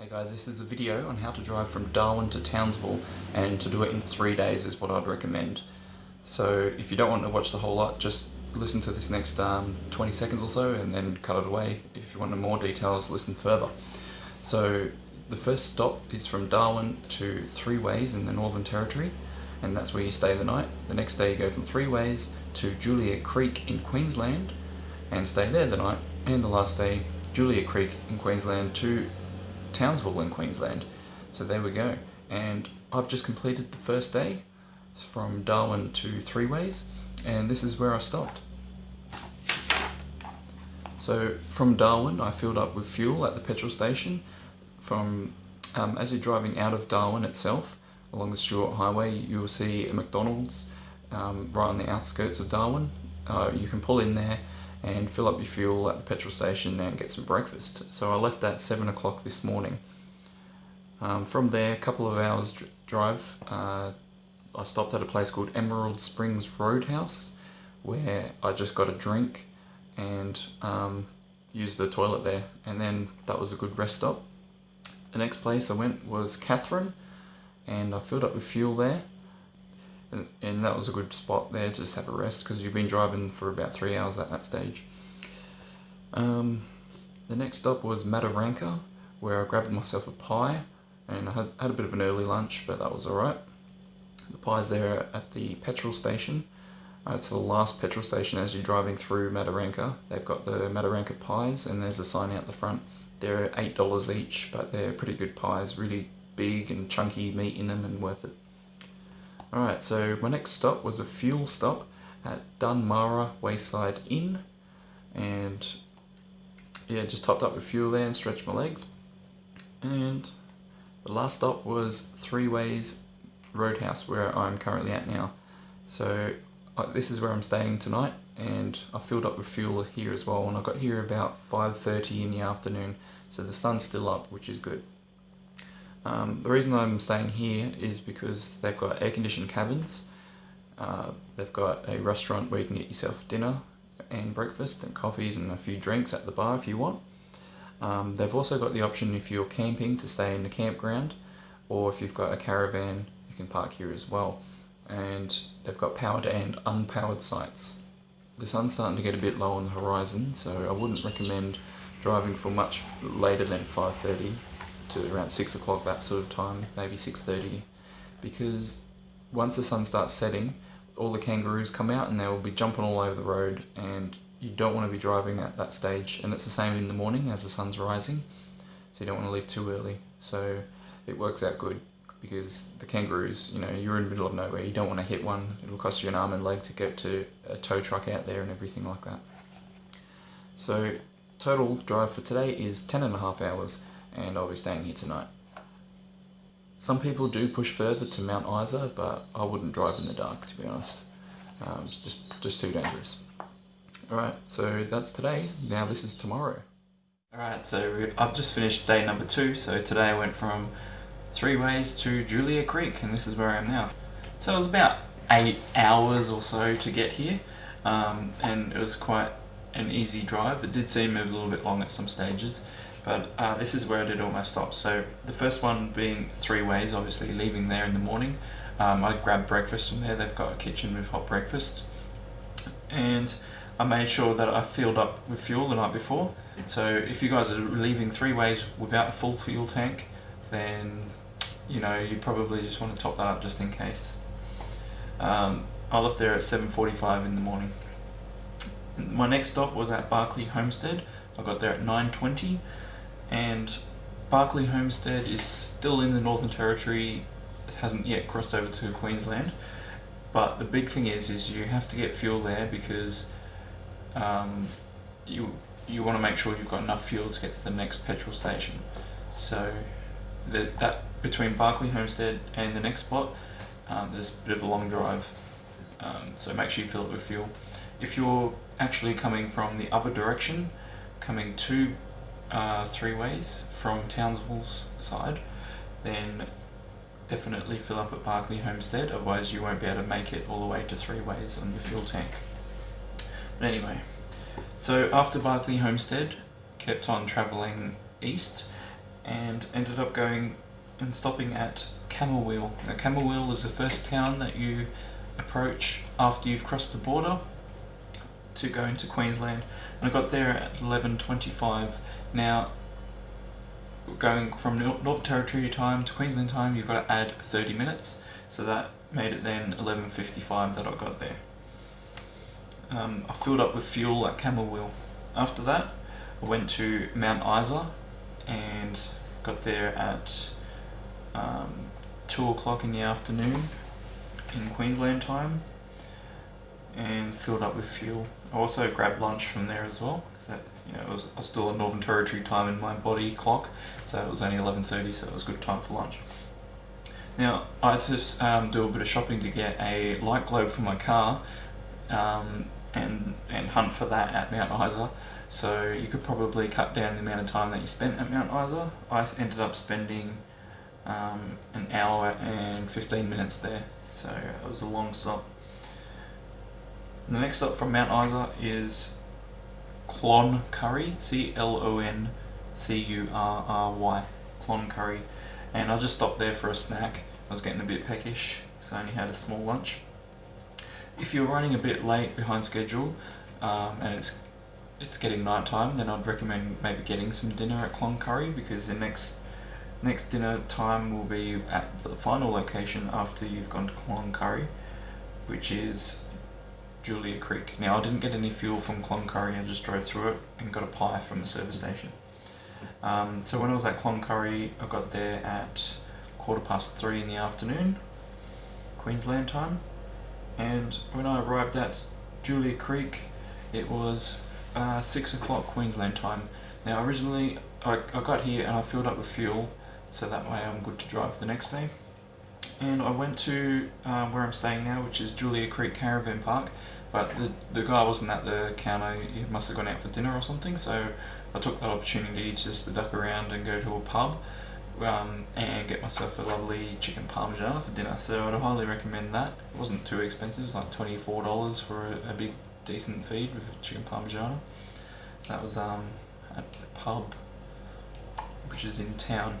Hey guys, this is a video on how to drive from Darwin to Townsville, and to do it in 3 days is what I'd recommend. So if you don't want to watch the whole lot, just listen to this next 20 seconds or so and then cut it away. If you want more details, listen further. So the first stop is from Darwin to Three Ways in the Northern Territory, and that's where you stay the night. The next day you go from Three Ways to Julia Creek in Queensland and stay there the night, and the last day Julia Creek in Queensland to Townsville in Queensland. So there we go, and I've just completed the first day from Darwin to Three Ways, and this is where I stopped. So from Darwin I filled up with fuel at the petrol station. As you're driving out of Darwin itself along the short highway, you will see a McDonald's right on the outskirts of Darwin. You can pull in there and fill up your fuel at the petrol station and get some breakfast. So I left at 7 o'clock this morning. From there, a couple of hours drive, I stopped at a place called Emerald Springs Roadhouse, where I just got a drink and used the toilet there, and then that was a good rest stop. The next place I went was Catherine, and I filled up with fuel there. And that was a good spot there to just have a rest, because you've been driving for about 3 hours at that stage. The next stop was Mataranka, where I grabbed myself a pie, and I had a bit of an early lunch, but that was alright. The pie's there at the petrol station. It's the last petrol station as you're driving through Mataranka. They've got the Mataranka pies, and there's a sign out the front. They're $8 each, but they're pretty good pies, really big and chunky meat in them and worth it. Alright, so my next stop was a fuel stop at Dunmara Wayside Inn, and yeah, just topped up with fuel there and stretched my legs. And the last stop was Three Ways Roadhouse, where I'm currently at now. So this is where I'm staying tonight, and I filled up with fuel here as well, and I got here about 5:30 in the afternoon, so the sun's still up, which is good. The reason I'm staying here is because they've got air-conditioned cabins. They've got a restaurant where you can get yourself dinner and breakfast and coffees and a few drinks at the bar if you want. They've also got the option, if you're camping, to stay in the campground, or if you've got a caravan you can park here as well. And they've got powered and unpowered sites. The sun's starting to get a bit low on the horizon, so I wouldn't recommend driving for much later than 5:30 to around 6 o'clock, that sort of time, maybe 6:30, because once the sun starts setting, all the kangaroos come out and they will be jumping all over the road, and you don't want to be driving at that stage. And it's the same in the morning as the sun's rising, so you don't want to leave too early. So it works out good, because the kangaroos, you're in the middle of nowhere, you don't want to hit one, it'll cost you an arm and leg to get to a tow truck out there and everything like that. So total drive for today is 10.5 hours, and I'll be staying here tonight. Some people do push further to Mount Isa, but I wouldn't drive in the dark, to be honest. It's just too dangerous. Alright, so that's today. Now this is tomorrow. Alright, so I've just finished day number 2, so today I went from Three Ways to Julia Creek, and this is where I am now. So it was about 8 hours or so to get here, and it was quite an easy drive. It did seem a little bit long at some stages, but this is where I did all my stops. So the first one being Three Ways, obviously leaving there in the morning. I grabbed breakfast from there. They've got a kitchen with hot breakfast, and I made sure that I filled up with fuel the night before. So if you guys are leaving Three Ways without a full fuel tank, then you probably just want to top that up just in case. I left there at 7:45 in the morning. My next stop was at Barclay Homestead. I got there at 9:20, and Barclay Homestead is still in the Northern Territory. It hasn't yet crossed over to Queensland, but the big thing is you have to get fuel there, because you want to make sure you've got enough fuel to get to the next petrol station. So that between Barclay Homestead and the next spot, there's a bit of a long drive, so make sure you fill it with fuel. If you're actually coming from the other direction, coming to Three Ways from Townsville's side, then definitely fill up at Barclay Homestead, otherwise you won't be able to make it all the way to Three Ways on your fuel tank. But anyway, so after Barclay Homestead, kept on travelling east, and ended up going and stopping at Camberwell. Now Camberwell is the first town that you approach after you've crossed the border to go into Queensland, and I got there at 11:25. Now, going from Northern Territory time to Queensland time, you've got to add 30 minutes, so that made it then 11:55 that I got there. I filled up with fuel at Camberwell. After that, I went to Mount Isa and got there at 2 o'clock in the afternoon in Queensland time and filled up with fuel. I also grabbed lunch from there as well, because it was still a Northern Territory time in my body clock, so it was only 11:30, so it was good time for lunch. Now, I had to do a bit of shopping to get a light globe for my car, and hunt for that at Mount Isa, so you could probably cut down the amount of time that you spent at Mount Isa. I ended up spending an hour and 15 minutes there, so it was a long stop. The next stop from Mount Isa is Cloncurry, Cloncury, Cloncurry, and I just stopped there for a snack. I was getting a bit peckish, so I only had a small lunch. If you're running a bit late behind schedule, and it's getting night time, then I'd recommend maybe getting some dinner at Cloncurry, because the next dinner time will be at the final location after you've gone to Cloncurry, which is Julia Creek. Now, I didn't get any fuel from Cloncurry, I just drove through it and got a pie from the service station. So when I was at Cloncurry, I got there at 3:15 in the afternoon, Queensland time, and when I arrived at Julia Creek, it was 6 o'clock Queensland time. Now, originally I got here and I filled up with fuel, so that way I'm good to drive the next day. And I went to where I'm staying now, which is Julia Creek Caravan Park, but the guy wasn't at the counter. He must have gone out for dinner or something, so I took that opportunity just to duck around and go to a pub and get myself a lovely chicken parmigiana for dinner. So I'd highly recommend that. It wasn't too expensive, it was like $24 for a big decent feed with chicken parmigiana. That was at the pub, which is in town.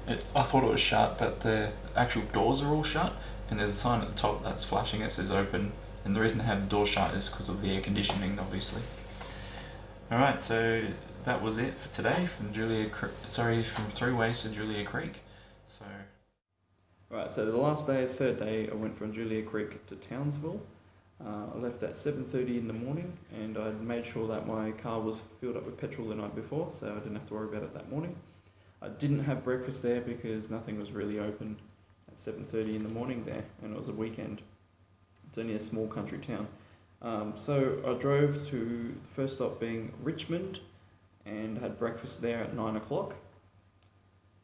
I thought it was shut, but the actual doors are all shut, and there's a sign at the top that's flashing, it says open, and the reason they have the doors shut is because of the air conditioning, obviously. Alright, so that was it for today from from Three Ways to Julia Creek. Alright, so the last day, third day, I went from Julia Creek to Townsville. I left at 7:30 in the morning, and I made sure that my car was filled up with petrol the night before, so I didn't have to worry about it that morning. I didn't have breakfast there because nothing was really open at 7:30 in the morning there, and it was a weekend. It's only a small country town. So I drove to the first stop being Richmond, and had breakfast there at 9 o'clock.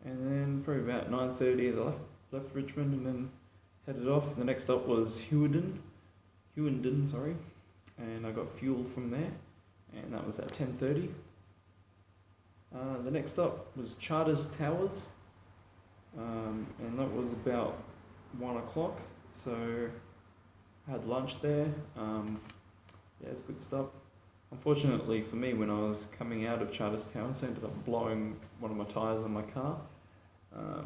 And then probably about 9:30 I left Richmond and then headed off. The next stop was Hughenden, and I got fuel from there, and that was at 10:30. The next stop was Charters Towers, and that was about 1 o'clock, so I had lunch there. It's a good stop. Unfortunately for me, when I was coming out of Charters Towers, I ended up blowing one of my tyres on my car,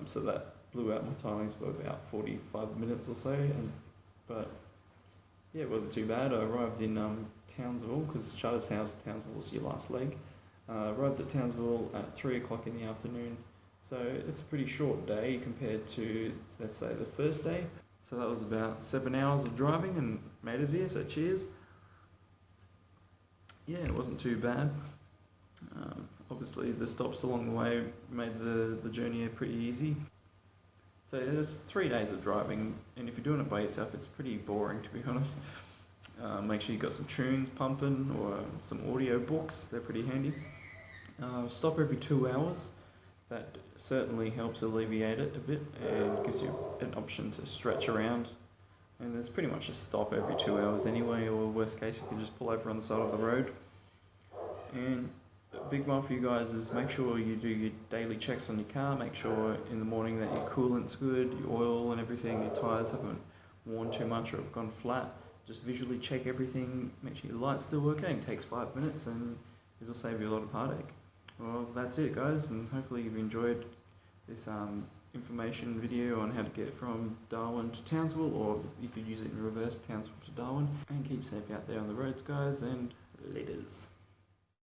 so that blew out my tyres by about 45 minutes or so, but yeah, it wasn't too bad. I arrived in Townsville, because Charters Townsville was your last leg. Arrived at Townsville at 3 o'clock in the afternoon, so it's a pretty short day compared to, let's say, the first day. So that was about 7 hours of driving and made it here, so cheers. Yeah, it wasn't too bad. Obviously the stops along the way made the journey here pretty easy. So there's 3 days of driving, and if you're doing it by yourself, it's pretty boring, to be honest. Make sure you've got some tunes pumping or some audio books, they're pretty handy. Stop every 2 hours, that certainly helps alleviate it a bit and gives you an option to stretch around. And there's pretty much a stop every 2 hours anyway, or worst case you can just pull over on the side of the road. And a big one for you guys is make sure you do your daily checks on your car, make sure in the morning that your coolant's good, your oil and everything, your tyres haven't worn too much or have gone flat. Just visually check everything, make sure your light's still working. It takes 5 minutes and it'll save you a lot of heartache. well, that's it, guys, and hopefully you've enjoyed this information video on how to get from Darwin to Townsville, or you could use it in reverse, Townsville to Darwin. And keep safe out there on the roads, guys, and laters.